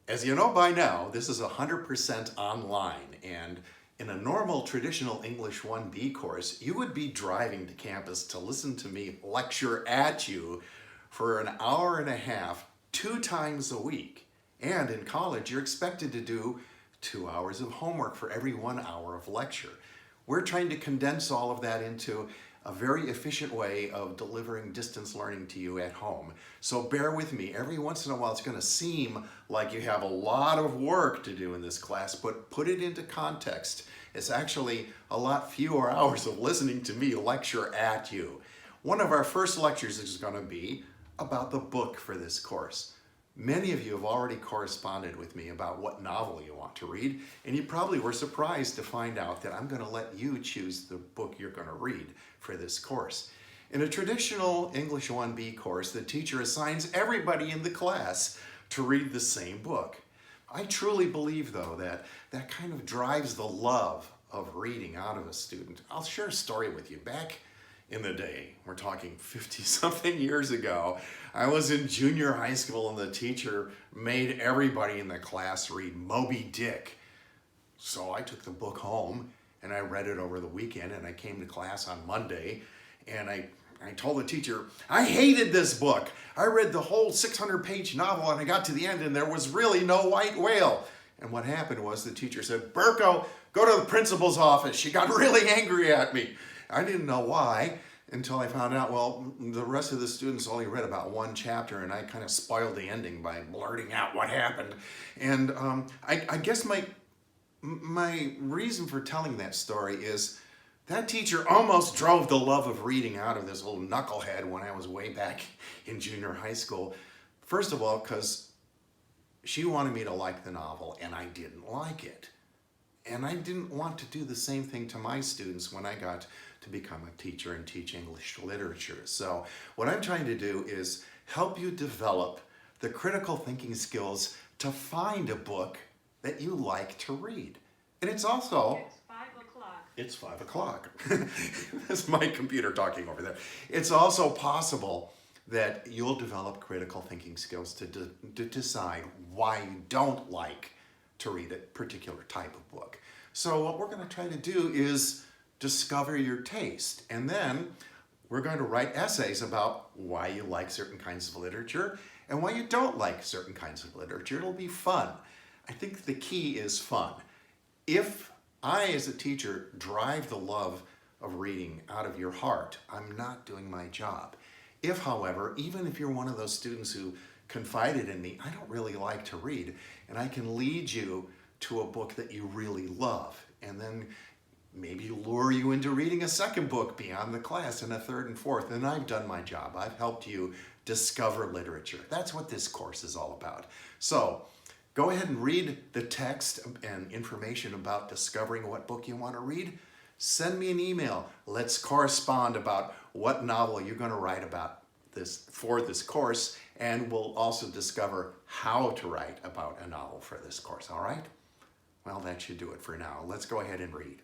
As you know by now, this is 100% online, and in a normal traditional English 1B course, you would be driving to campus to listen to me lecture at you for an hour and a half, 2 times a week. And in college, you're expected to do 2 hours of homework for every 1 hour of lecture. We're trying to condense all of that into a very efficient way of delivering distance learning to you at home. So bear with me. Every once in a while, it's going to seem like you have a lot of work to do in this class, but put it into context. It's actually a lot fewer hours of listening to me lecture at you. One of our first lectures is going to be about the book for this course. Many of you have already corresponded with me about what novel you want to read, and you probably were surprised to find out that I'm going to let you choose the book you're going to read for this course. In a traditional English 1B course, the teacher assigns everybody in the class to read the same book. I truly believe, though, that that kind of drives the love of reading out of a student. I'll share a story with you. Back in the day, we're talking 50-something years ago, I was in junior high school and the teacher made everybody in the class read Moby Dick. So I took the book home and I read it over the weekend, and I came to class on Monday and I told the teacher, I hated this book. I read the whole 600-page novel and I got to the end and there was really no white whale. And what happened was the teacher said, Berko, go to the principal's office. She got really angry at me. I didn't know why until I found out, well, the rest of the students only read about one chapter, and I kind of spoiled the ending by blurting out what happened. And I guess my reason for telling that story is that teacher almost drove the love of reading out of this little knucklehead when I was way back in junior high school. First of all, because she wanted me to like the novel, and I didn't like it. And I didn't want to do the same thing to my students when I got to become a teacher and teach English literature. So what I'm trying to do is help you develop the critical thinking skills to find a book that you like to read. And it's also... It's 5 o'clock. That's my computer talking over there. It's also possible that you'll develop critical thinking skills to decide why you don't like to read a particular type of book. So what we're going to try to do is discover your taste, and then we're going to write essays about why you like certain kinds of literature and why you don't like certain kinds of literature. It'll be fun. I think the key is fun. If I, as a teacher, drive the love of reading out of your heart, I'm not doing my job. If, however, even if you're one of those students who confided in me, I don't really like to read, and I can lead you to a book that you really love, and then maybe lure you into reading a second book beyond the class, and a third and fourth, and I've done my job. I've helped you discover literature. That's what this course is all about. So go ahead and read the text and information about discovering what book you want to read. Send me an email. Let's correspond about what novel you're going to write about for this course, and we'll also discover how to write about a novel for this course, all right? Well, that should do it for now. Let's go ahead and read.